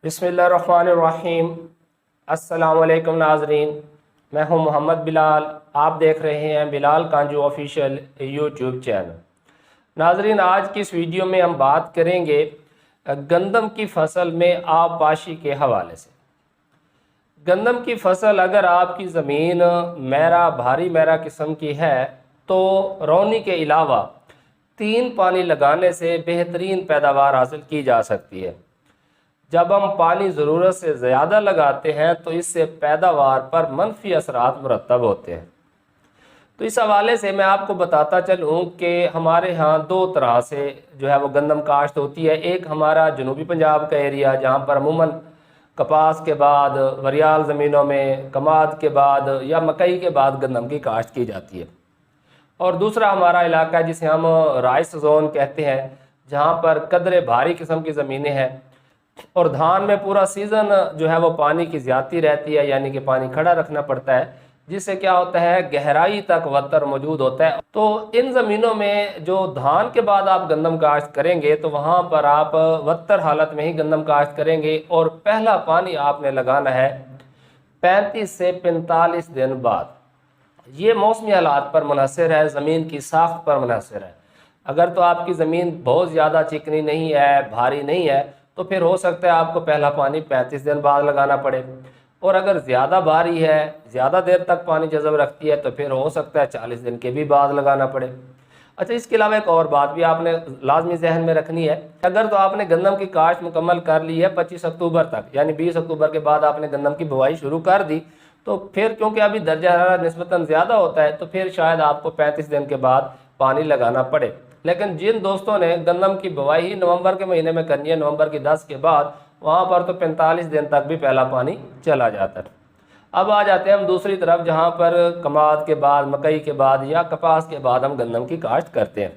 बिस्मिल्लाहिर्रहमानिर्रहीम। अस्सलामुअलैकुम नाजरीन, मैं हूं मोहम्मद बिलाल। आप देख रहे हैं बिलाल कांजू ऑफिशियल यूट्यूब चैनल। नाजरीन, आज की इस वीडियो में हम बात करेंगे गंदम की फसल में आबपाशी के हवाले से। गंदम की फसल अगर आपकी ज़मीन मैरा भारी मैरा किस्म की है तो रौनी के अलावा 3 पानी लगाने से बेहतरीन पैदावार हासिल की जा सकती है। जब हम पानी ज़रूरत से ज़्यादा लगाते हैं तो इससे पैदावार पर मनफी असरात मुरतब होते हैं। तो इस हवाले से मैं आपको बताता चलूँ कि हमारे यहाँ दो तरह से जो है वो गंदम काश्त होती है। एक हमारा जनूबी पंजाब का एरिया जहाँ पर अमूमन कपास के बाद वरियाल ज़मीनों में कमाद के बाद या मकई के बाद गंदम की काश्त की जाती है, और दूसरा हमारा इलाका है जिसे हम राइस जोन कहते हैं, जहाँ पर कदरे भारी किस्म की ज़मीनें हैं और धान में पूरा सीज़न जो है वो पानी की ज़्यादती रहती है, यानी कि पानी खड़ा रखना पड़ता है, जिससे क्या होता है गहराई तक वत्तर मौजूद होता है। तो इन ज़मीनों में जो धान के बाद आप गंदम काश्त करेंगे तो वहाँ पर आप वत्तर हालत में ही गंदम काश्त करेंगे और पहला पानी आपने लगाना है 35 से 45 दिन बाद। ये मौसमी हालात पर मुनहसर है, ज़मीन की साख्त पर मुनहसर है। अगर तो आपकी ज़मीन बहुत ज़्यादा चिकनी नहीं है, भारी नहीं है, तो फिर हो सकता है आपको पहला पानी 35 दिन बाद लगाना पड़े, और अगर ज़्यादा भारी है, ज़्यादा देर तक पानी जज़ब रखती है, तो फिर हो सकता है 40 दिन के भी बाद लगाना पड़े। अच्छा, इसके अलावा एक और बात भी आपने लाजमी जहन में रखनी है। अगर तो आपने गंदम की काश्त मुकम्मल कर ली है 25 अक्टूबर तक, यानी 20 अक्टूबर के बाद आपने गंदम की बुवाई शुरू कर दी, तो फिर क्योंकि अभी दर्जा हरारत निस्बतन ज़्यादा होता है तो फिर शायद आपको 35 दिन के बाद पानी लगाना पड़े। लेकिन जिन दोस्तों ने गंदम की बुवाई ही नवंबर के महीने में करनी है, नवंबर की 10 के बाद, वहाँ पर तो 45 दिन तक भी पहला पानी चला जाता है। अब आ जाते हैं हम दूसरी तरफ, जहाँ पर कमाद के बाद, मकई के बाद या कपास के बाद हम गंदम की काश्त करते हैं।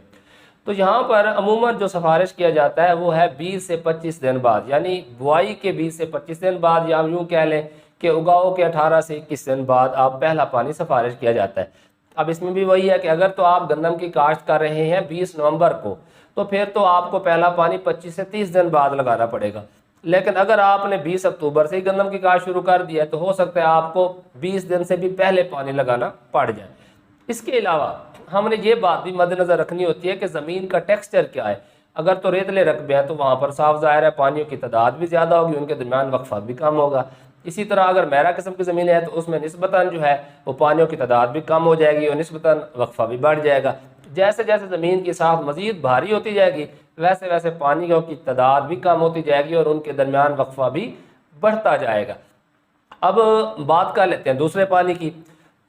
तो यहाँ पर अमूमन जो सिफारिश किया जाता है वो है 20 से 25 दिन बाद, यानी बुआई के 20 से 25 दिन बाद, या हम यूँ कह लें कि उगाओ के 18 से 21 दिन बाद आप पहला पानी सिफारिश किया जाता है। अब इसमें भी वही है कि अगर तो आप गंदम की काश्त कर रहे हैं 20 नवंबर को, तो फिर तो आपको पहला पानी 25 से 30 दिन बाद लगाना पड़ेगा। लेकिन अगर आपने 20 अक्टूबर से ही गंदम की काश्त शुरू कर दिया है तो हो सकता है आपको 20 दिन से भी पहले पानी लगाना पड़ जाए। इसके अलावा हमने ये बात भी मद्देनज़र रखनी होती है कि ज़मीन का टेक्सचर क्या है। अगर तो रेतले रकबे हैं तो वहाँ पर साफ ज़ाहिर है पानियों की तादाद भी ज़्यादा होगी, उनके दरमियान वक्फा भी कम होगा। इसी तरह अगर मैरा किस्म की ज़मीन है तो उसमें निस्बतन जो है वो पानियों की तादाद भी कम हो जाएगी और निस्बतन वक्फा भी बढ़ जाएगा। जैसे जैसे ज़मीन की साख मज़ीद भारी होती जाएगी वैसे वैसे पानियों की तादाद भी कम होती जाएगी और उनके दरमियान वक्फा भी बढ़ता जाएगा। अब बात कर लेते हैं दूसरे पानी की।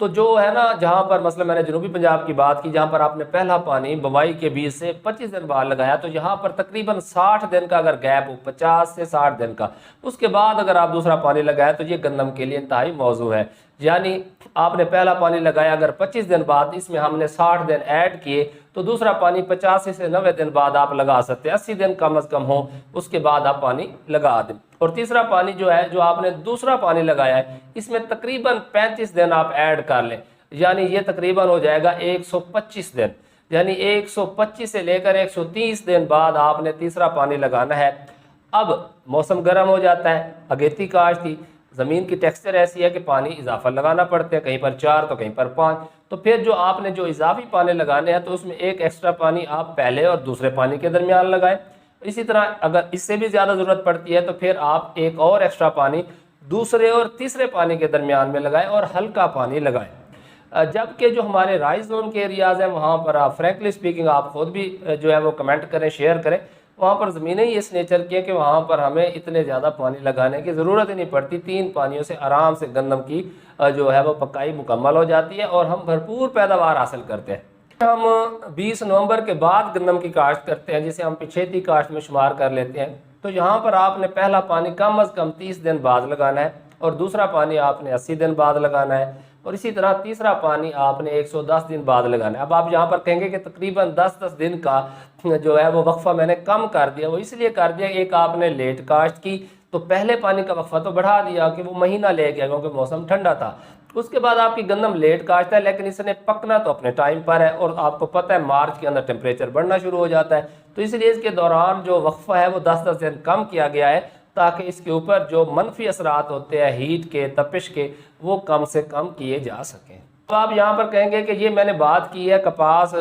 तो जो है ना, जहाँ पर मसला मैंने जनूबी पंजाब की बात की, जहाँ पर आपने पहला पानी बुवाई के 20 से 25 दिन बाद लगाया, तो यहाँ पर तकरीबन 60 दिन का अगर गैप हो, 50 से 60 दिन का, उसके बाद अगर आप दूसरा पानी लगाया तो ये गंदम के लिए इंतहाई मौजू है। यानी आपने पहला पानी लगाया अगर 25 दिन बाद, इसमें हमने 60 दिन ऐड किए, तो दूसरा पानी 85 से 90 दिन बाद आप लगा सकते हैं। 80 दिन कम अज़ कम हो उसके बाद आप पानी लगा दें। और तीसरा पानी जो है, जो आपने दूसरा पानी लगाया है, इसमें तकरीबन 35 दिन आप ऐड कर लें, यानी ये तकरीबन हो जाएगा 125 दिन। यानी 125 से लेकर 130 दिन बाद आपने तीसरा पानी लगाना है। अब मौसम गर्म हो जाता है, अगेती काश्त थी, ज़मीन की टेक्सचर ऐसी है कि पानी इजाफा लगाना पड़ता है, कहीं पर 4 तो कहीं पर 5। तो फिर जो आपने जो इजाफी पानी लगाने हैं तो उसमें एक एक्स्ट्रा पानी आप पहले और दूसरे पानी के दरमियान लगाएं। इसी तरह अगर इससे भी ज़्यादा ज़रूरत पड़ती है तो फिर आप एक और एक्स्ट्रा पानी दूसरे और तीसरे पानी के दरमियान में लगाएं और हल्का पानी लगाएं। जबकि जो हमारे राइस जोन के एरियाज़ हैं वहाँ पर आप फ्रैंकली स्पीकिंग आप ख़ुद भी जो है वो कमेंट करें, शेयर करें, वहाँ पर ज़मीनें ही इस नेचर की है कि वहाँ पर हमें इतने ज़्यादा पानी लगाने की ज़रूरत ही नहीं पड़ती। 3 पानियों से आराम से गंदम की जो है वो पकाई मुकम्मल हो जाती है और हम भरपूर पैदावार हासिल करते हैं। हम 20 नवंबर के बाद गंदम की काश्त करते हैं, जिसे हम पिछेती काश्त में शुमार कर लेते हैं। तो यहाँ पर आपने पहला पानी कम अज़ कम 30 दिन बाद लगाना है और दूसरा पानी आपने 80 दिन बाद लगाना है, और इसी तरह तीसरा पानी आपने 110 दिन बाद लगाना है। अब आप यहाँ पर कहेंगे कि तकरीबन 10-10 दिन का जो है वो वक्फा मैंने कम कर दिया। वो इसलिए कर दिया, एक आपने लेट काश्त की तो पहले पानी का वक्फा तो बढ़ा दिया कि वो महीना ले गया क्योंकि मौसम ठंडा था। उसके बाद आपकी गंदम लेट काश्त है, लेकिन इसने पकना तो अपने टाइम पर है, और आपको पता है मार्च के अंदर टेम्परेचर बढ़ना शुरू हो जाता है, तो इसलिए इसके दौरान जो वक्फा है वो 10-10 दिन कम किया गया है ताकि इसके ऊपर जो मनफी असरात होते हैं हीट के, तपिश के, वो कम से कम किए जा सकें। तो आप यहाँ पर कहेंगे कि ये मैंने बात की है कपास,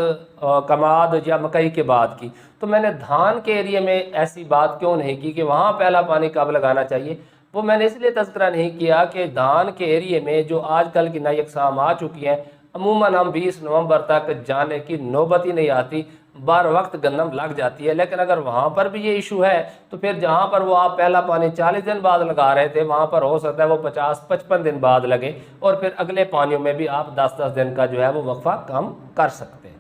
कमाद या मकई के बाद की, तो मैंने धान के एरिए में ऐसी बात क्यों नहीं की कि वहाँ पहला पानी कब लगाना चाहिए। वो मैंने इसलिए तज़किरा नहीं किया कि धान के एरिए में जो आजकल की नई अक़साम आ चुकी हैं, अमूमन हम 20 नवंबर तक जाने की नौबत ही नहीं आती, बार वक्त गंदम लग जाती है। लेकिन अगर वहाँ पर भी ये इशू है तो फिर जहाँ पर वो आप पहला पानी 40 दिन बाद लगा रहे थे, वहाँ पर हो सकता है वो 50-55 दिन बाद लगे, और फिर अगले पानियों में भी आप 10-10 दिन का जो है वो वक्फा कम कर सकते हैं।